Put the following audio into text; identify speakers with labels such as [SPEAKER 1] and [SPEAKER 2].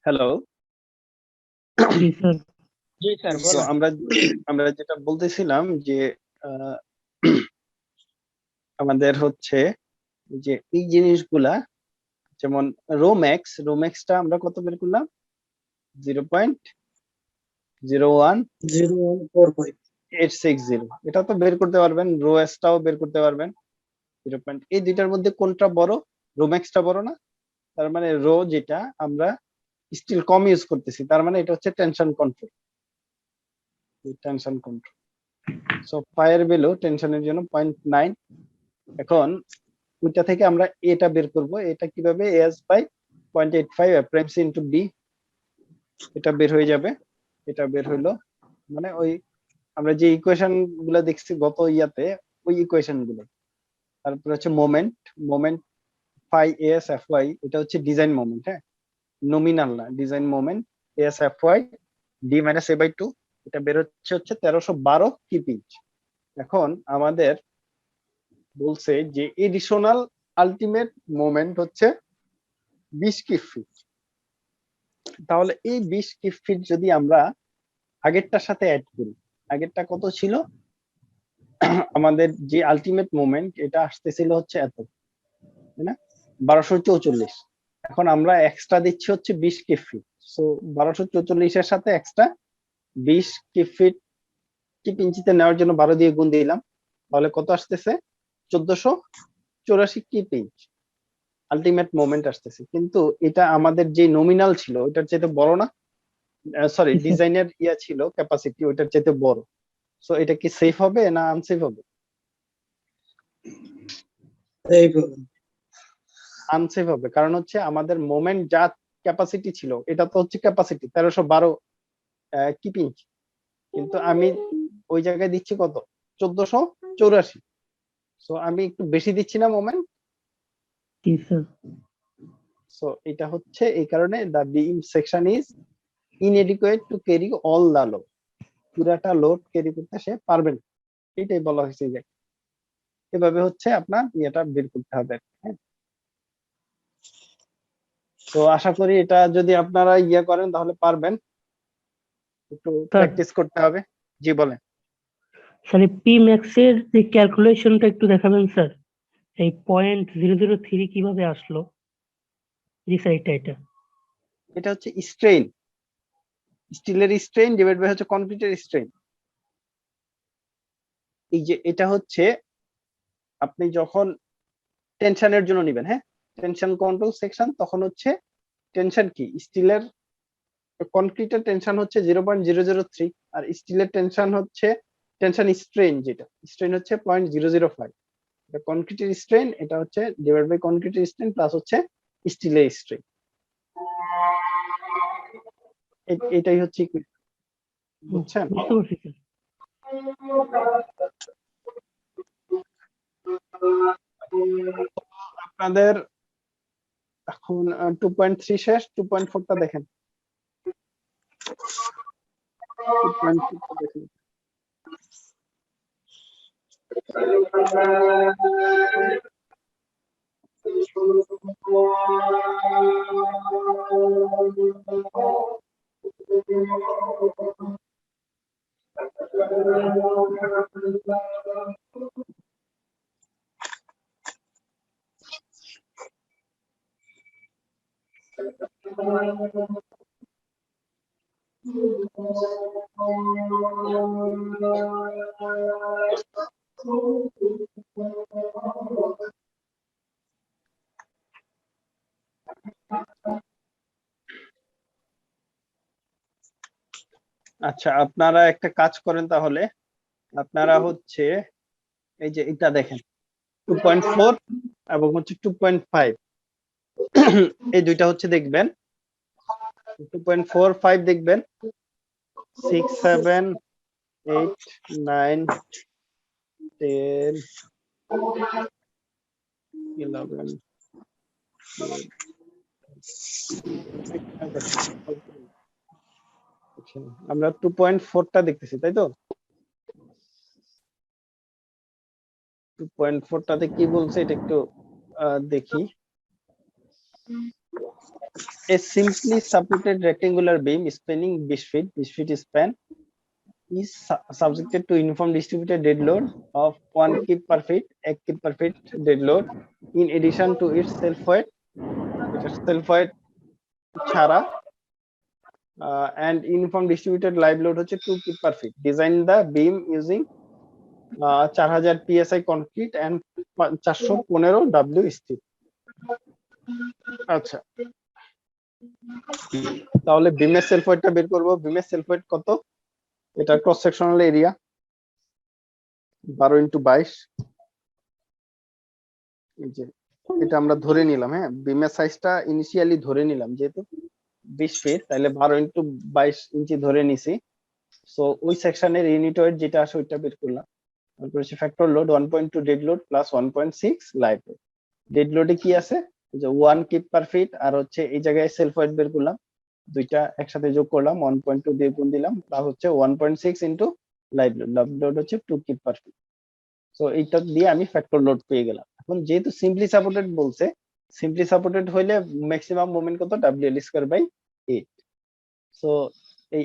[SPEAKER 1] Hello.
[SPEAKER 2] জি sir.
[SPEAKER 3] জি sir
[SPEAKER 1] তো
[SPEAKER 3] বলুন।
[SPEAKER 1] আমরা যেটা বলতেছিলাম যে আহ, আমাদের হচ্ছে যে এই জিনিসগুলা, যেমন রোম্যাক্সটা আমরা কত বের করলাম?
[SPEAKER 2] 0.0145
[SPEAKER 1] 0.860। এটা তো বের করতে পারবেন, রোএসটাও বের করতে পারবেন। 0. এই দুইটার মধ্যে কোনটা বড়? রোম্যাক্সটা বড় না? তার মানে রো যেটা আমরা স্টিল কম ইউজ করতেছি, তার মানে এটা হচ্ছে tension control. So fire value টেনশনের জন্য 0.9। এখন ওইটা থেকে আমরা এটা বের করব। এটা কিভাবে? S by 0.85 A primes into D. এটা বের হয়ে যাবে। এটা বের হইলো, মানে ওই আমরা যে ইকুয়েশন গুলো দেখছি গত ইয়াতে, ওই ইকুয়েশন গুলো। তারপরে হচ্ছে moment phi S F Y, এটা হচ্ছে ডিজাইন মোমেন্ট, হ্যাঁ, নমিনাল না, design moment S F Y D minus A by 2। এটা বের হচ্ছে 1312 কিপ ইঞ্চ। এখন আমাদের বলছে যে এডিশনাল আলটিমেট মোমেন্ট হচ্ছে 20 কিপ ফিট। তাহলে এই 20 কিপ ফিট যদি আমরা আগেরটার সাথে অ্যাড করি, আগেরটা কত ছিল? আমাদের যে আলটিমেট মোমেন্ট এটা আসতেছিল হচ্ছে এত, তাই না? 1244। এখন আমরা এক্সট্রা দিচ্ছি হচ্ছে 20 কিপ ফিট। সো 1244 এর সাথে এক্সট্রা 20 কিপ ফিট কিপ ইঞ্চিতে নেওয়ার জন্য 12 দিয়ে গুণ দিলাম। তাহলে কত আসতেছে? 1484 কিপ ইঞ্চ আলটিমেট মোমেন্ট আসতেছে। কিন্তু এটা আমাদের যে নমিনাল ছিল ওইটার চাইতে বড় না? সরি, ডিজাইনের ইয়া ছিল ক্যাপাসিটি ওইটার চাইতে বড়। সো এটা কি সেফ হবে না আনসেফ হবে? আনসেফ হবে, কারণ হচ্ছে আমাদের মোমেন্ট যা ক্যাপাসিটি ছিল, এটা তো হচ্ছে ক্যাপাসিটি 1312 কিপ ইঞ্চ, কিন্তু আমি ওই জায়গায় দিচ্ছি কত? 1484। সো আমি একটু বেশি দিচ্ছি না মোমেন্ট?
[SPEAKER 2] জি স্যার।
[SPEAKER 1] সো এটা হচ্ছে এই কারণে the beam section is inadequate to carry all the load. পুরাটা লোড ক্যারি করতে সে পারবে না, এটাই বলা হয়েছে। যে এভাবে হচ্ছে আপনার ইয়েটা বের করতে হবে, হ্যাঁ। তো আশা করি এটা যদি আপনারা ইয়ে করেন তাহলে পারবেন, একটু প্র্যাকটিস করতে হবে। জি বলেন।
[SPEAKER 2] স্যার পি ম্যাক্স এর যে ক্যালকুলেশনটা একটু দেখাবেন স্যার, এই 0.003 কিভাবে আসলো? জি স্যার, এটা
[SPEAKER 1] এটা হচ্ছে স্ট্রেইন, স্টিলের স্ট্রেইন ডিভাইড বাই হচ্ছে কনক্রিটের স্ট্রেইন। এই যে এটা হচ্ছে আপনি যখন টেনশনের জন্য নেবেন, হ্যাঁ, টেনশন কন্ট্রোল সেকশন, তখন হচ্ছে টেনশন কি স্টিলের, কনক্রিটের টেনশন হচ্ছে 0.003, আর স্টিলের টেনশন হচ্ছে টেনশন স্ট্রেন, যেটা স্ট্রেন হচ্ছে 0.005। এটা কনক্রিটের স্ট্রেন, এটা হচ্ছে ডিভাইড বাই কনক্রিটের স্ট্রেন প্লাস হচ্ছে স্টিলের স্ট্রেন। এটাই হচ্ছে, বুঝছেন?
[SPEAKER 2] বুঝতে পারছি স্যার।
[SPEAKER 1] আপনাদের এখন 2.3 শেষ, 2.4টা দেখেন। 2.4টা দেখেন। আচ্ছা, আপনারা একটা কাজ করেন তাহলে। আপনারা হচ্ছে এই যে এটা দেখেন, 2.4 এবং হচ্ছে 2.5, এই দুইটা হচ্ছে দেখবেন। 2.45 দেখবেন, 6, 7, 8, 9, 10, 11, 12। আমরা 2.4টা দেখতেছি, তাই তো? 2.4টাতে কি বলছে এটা একটু দেখি। A simply supported rectangular beam spanning 20 feet, 20 feet span is subjected to uniform distributed dead load of 1 kip per feet, 1 kip per feet dead load in addition to its self weight, ছাড়া and uniform distributed live load হচ্ছে 2 kip per feet. Design the beam using 4000 psi concrete and 415 W steel. আচ্ছা, তাহলে বিমের self ওয়েটটা বের করব। বিমের self wait কত? এটা ক্রস সেকশনাল এরিয়া 12 × 22, এই যে এটা আমরা ধরে নিলাম। হ্যাঁ, বিমের সাইজটা ইনিশিয়ালি ধরে নিলাম, যেহেতু 20 ফিট, তাহলে 12 × 22 ইঞ্চি ধরে নিছি। সো ওই সেকশনের ইউনিট ওয়েট যেটা আসে ওইটা বের করলাম। তারপর হচ্ছে factor load 1.2 dead load plus 1.6 live load. Dead লোডে কি আছে? যে 1 কিপ পার ফিট, আর হচ্ছে এই জায়গায় সেলফ ওয়েট বের করলাম, দুইটা একসাথে যোগ করলাম, 1.2 দিয়ে গুণ দিলাম, প্লাস হচ্ছে 1.6 into live load. Live load হচ্ছে 2 কিপ পার ফিট। সো এইটা দিয়ে আমি ফ্যাক্টর লোড পেয়ে গেলাম। এখন যেহেতু সিম্পলি সাপোর্টেড বলছে, সিম্পলি সাপোর্টেড হইলে ম্যাক্সিমাম মোমেন্ট কত? WL² by 8। সো এই